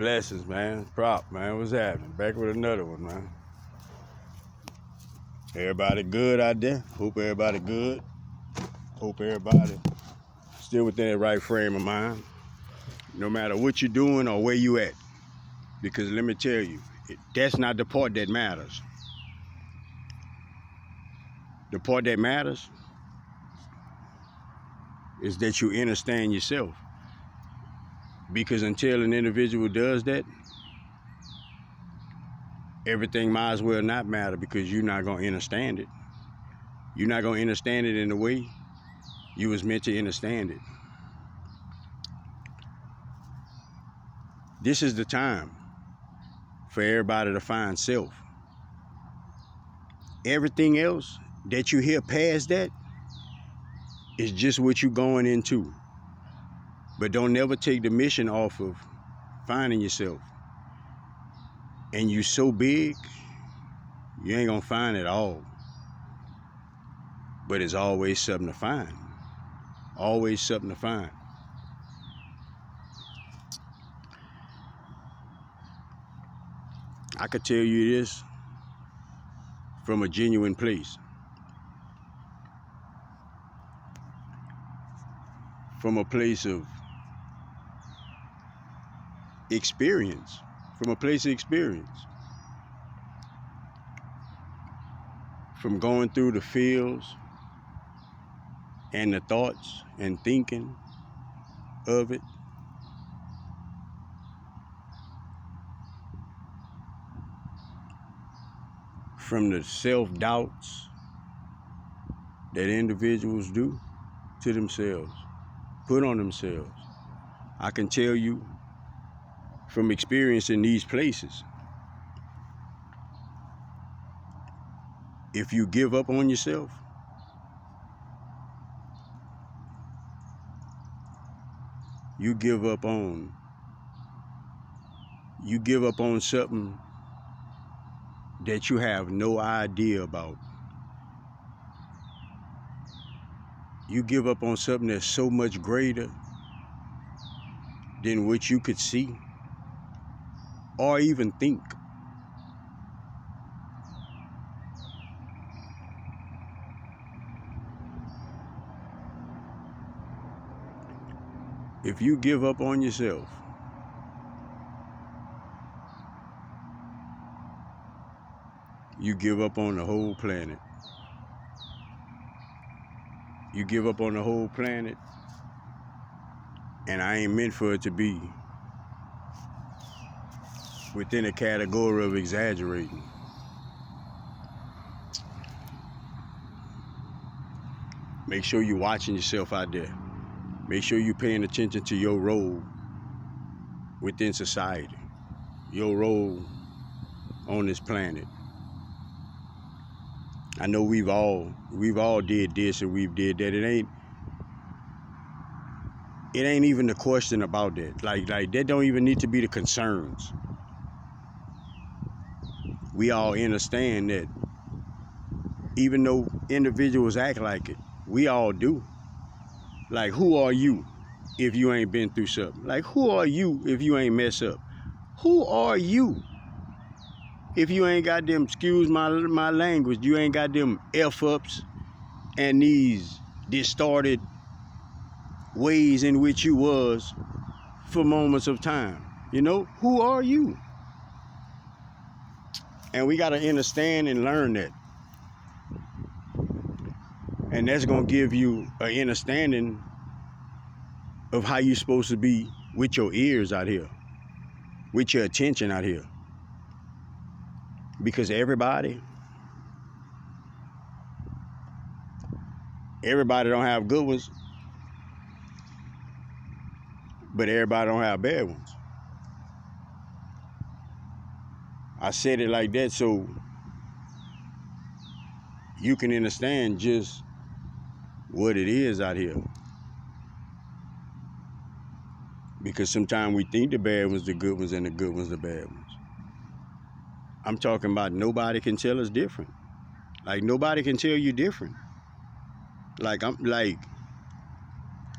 Blessings, man. Prop, man. What's happening? Back with another one, man. Everybody good out there? Hope everybody good. Hope everybody still within the right frame of mind. No matter what you're doing or where you at. Because let me tell you, that's not the part that matters. The part that matters is that you understand yourself. Because until an individual does that, everything might as well not matter because you're not going to understand it. You're not going to understand it in the way you was meant to understand it. This is the time for everybody to find self. Everything else that you hear past that is just what you're going into. But don't never take the mission off of finding yourself. And you so big, you ain't gonna find it all. But it's always something to find. Always something to find. I could tell you this from a genuine place. From a place of experience. From a place of experience. From going through the fields and the thoughts and thinking of it. From the self-doubts that individuals do to themselves, put on themselves. I can tell you from experience in these places, if you give up on yourself, you give up on something that you have no idea about. You give up on something that's so much greater than what you could see or even think. If you give up on yourself, you give up on the whole planet. You give up on the whole planet, and I ain't meant for it to be within a category of exaggerating. Make sure you're watching yourself out there. Make sure you're paying attention to your role within society, your role on this planet. I know we've all did this and we've did that. It ain't even the question about that. Like that don't even need to be the concerns. We all understand that even though individuals act like it, we all do. Like, who are you if you ain't been through something? Like, who are you if you ain't messed up? Who are you if you ain't got them, excuse my language, you ain't got them F-ups and these distorted ways in which you was for moments of time? You know, who are you? And we got to understand and learn that. And that's going to give you an understanding of how you're supposed to be with your ears out here, with your attention out here. Because everybody don't have good ones, but everybody don't have bad ones. I said it like that so you can understand just what it is out here. Because sometimes we think the bad ones the good ones and the good ones the bad ones. I'm talking about nobody can tell us different. Like, nobody can tell you different.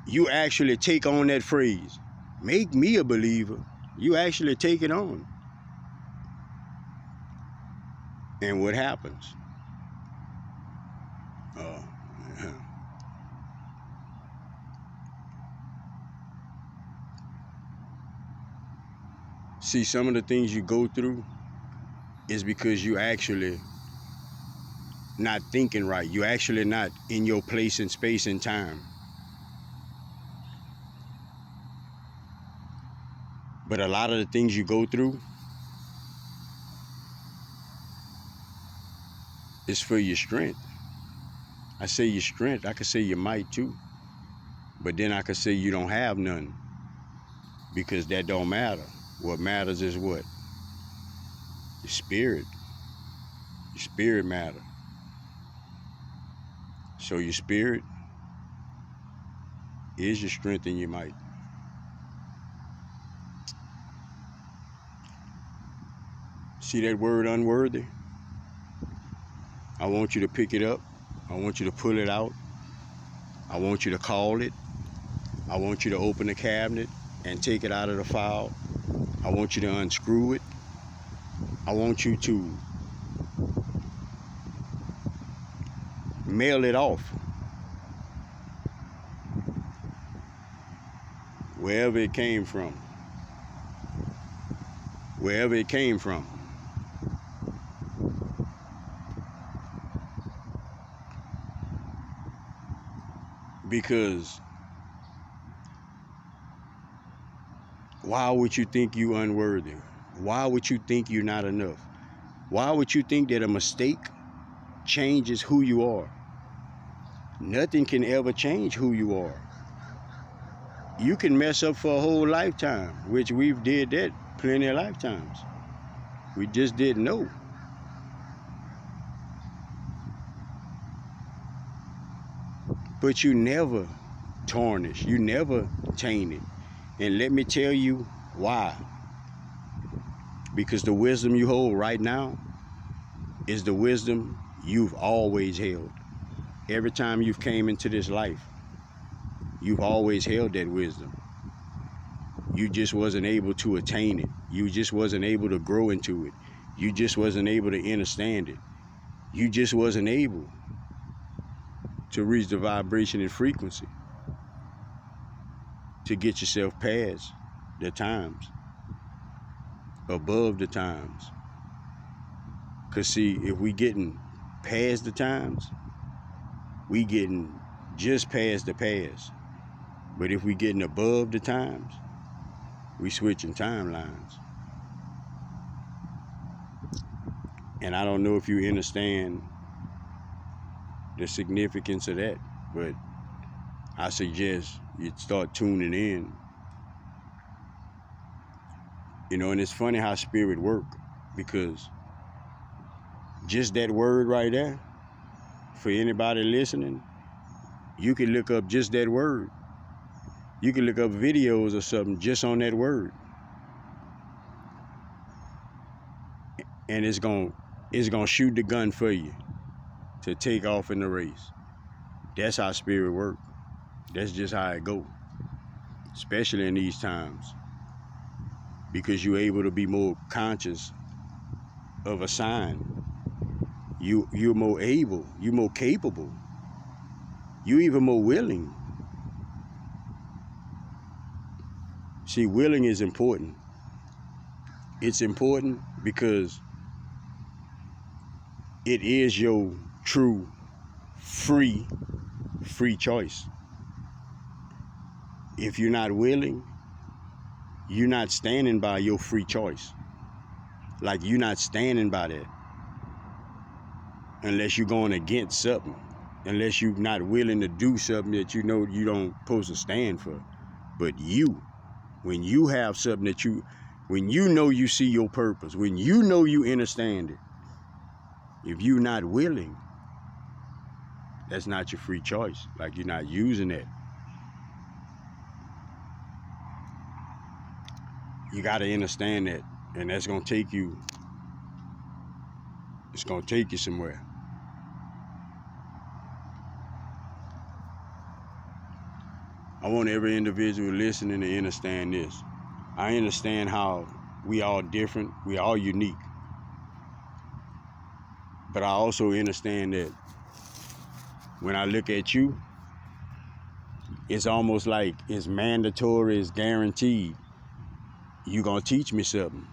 You actually take on that phrase, make me a believer. You actually take it on. And what happens? Uh, See, some of the things you go through is because you actually not thinking right. You actually not in your place in space and time. But a lot of the things you go through is for your strength. I say your strength. I could say your might too. But then I could say you don't have none, because that don't matter. What matters is what? Your spirit. Your spirit matter. So your spirit is your strength and your might. See that word unworthy? I want you to pick it up. I want you to pull it out. I want you to call it. I want you to open the cabinet and take it out of the file. I want you to unscrew it. I want you to mail it off. Wherever it came from. Wherever it came from. Because why would you think you unworthy? Why would you think you're not enough? Why would you think that a mistake changes who you are? Nothing can ever change who you are. You can mess up for a whole lifetime, which we've did that plenty of lifetimes. We just didn't know. But you never tarnish. You never taint it. And let me tell you why. Because the wisdom you hold right now is the wisdom you've always held. Every time you've came into this life, you've always held that wisdom. You just wasn't able to attain it. You just wasn't able to grow into it. You just wasn't able to understand it. You just wasn't able to reach the vibration and frequency to get yourself past the times, above the times. Because see, if we getting past the times, we getting just past the past. But if we getting above the times, we switching timelines. And I don't know if you understand the significance of that, but I suggest you start tuning in. You know, and it's funny how spirit work, because just that word right there, for anybody listening, you can look up just that word. You can look up videos or something just on that word. And it's gonna shoot the gun for you to take off in the race. That's how spirit work. That's just how it go. Especially in these times. Because you're able to be more conscious of a sign. You're more able, you're more capable, you're even more willing. See, willing is important. It's important because it is your true free choice. If you're not willing, you're not standing by your free choice. Like, you're not standing by that unless you're going against something, unless you're not willing to do something that you know you don't supposed to stand for. But when you have something that when you know you see your purpose, when you know you understand it, if you're not willing, that's not your free choice. Like, you're not using it. You got to understand that, and that's going to take you, it's going to take you somewhere. I want every individual listening to understand this. I understand how we all different, we all unique. But I also understand that when I look at you, it's almost like it's mandatory, it's guaranteed. You gonna teach me something.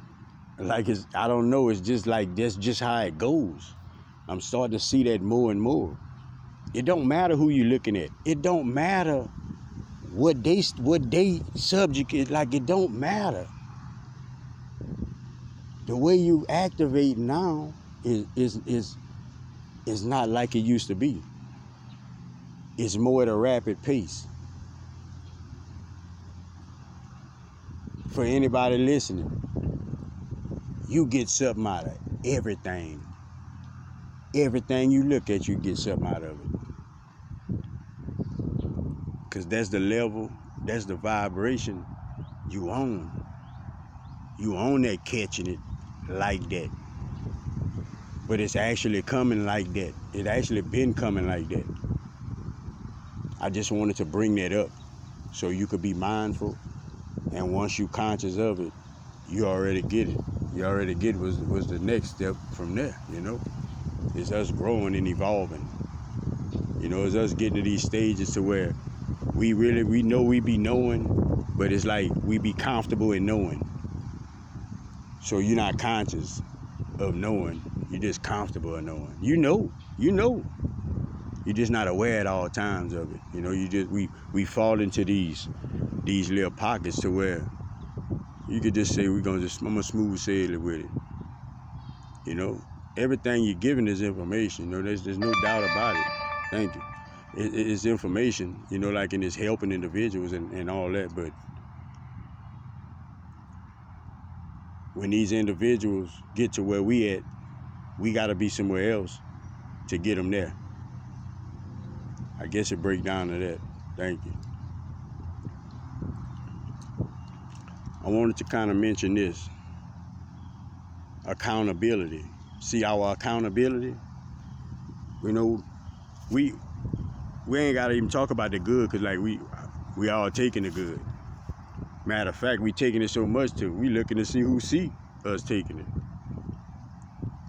Like I don't know, it's just like that's just how it goes. I'm starting to see that more and more. It don't matter who you're looking at. It don't matter what they subject is. Like, it don't matter. The way you activate now is not like it used to be. It's more at a rapid pace. For anybody listening, you get something out of everything. Everything you look at, you get something out of it. Because that's the level, that's the vibration you own. You own that catching it like that. But it's actually coming like that. It actually been coming like that. I just wanted to bring that up so you could be mindful. And once you conscious of it, you already get it. You already get was the next step from there, you know? It's us growing and evolving. You know, it's us getting to these stages to where we know we be knowing, but it's like we be comfortable in knowing. So you're not conscious of knowing, you're just comfortable in knowing. You know. You're just not aware at all times of it. You know, we fall into these little pockets to where you could just say I'm a smooth sailor with it. You know, everything you're giving is information. You know, there's no doubt about it. Thank you. It's information, you know, like, and it's helping individuals and all that. But when these individuals get to where we at, we got to be somewhere else to get them there. I guess it breaks down to that. Thank you. I wanted to kind of mention this. Accountability. See, our accountability, you know, we ain't got to even talk about the good, because like we all taking the good. Matter of fact, we taking it so much too. We looking to see who see us taking it.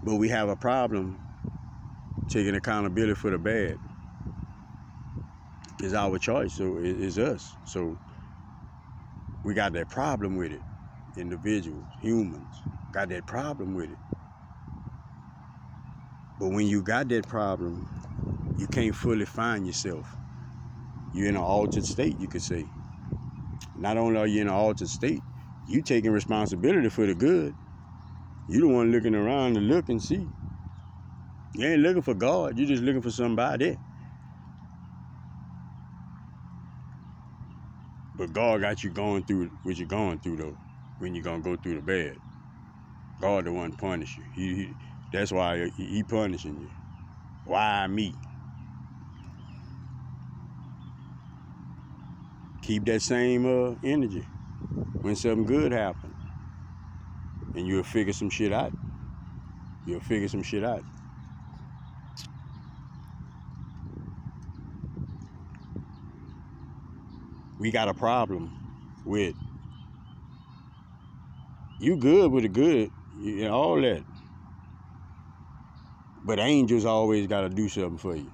But we have a problem taking accountability for the bad. It's our choice, so it's us. So we got that problem with it. Individuals, humans, got that problem with it. But when you got that problem, you can't fully find yourself. You're in an altered state, you could say. Not only are you in an altered state, you taking responsibility for the good. You the one looking around to look and see. You ain't looking for God, you just looking for somebody. But God got you going through what you're going through, though, when you're going to go through the bad. God the one punish you. That's why he punishing you. Why me? Keep that same energy when something good happens. And you'll figure some shit out. We got a problem with you good with the good and all that. But angels always got to do something for you.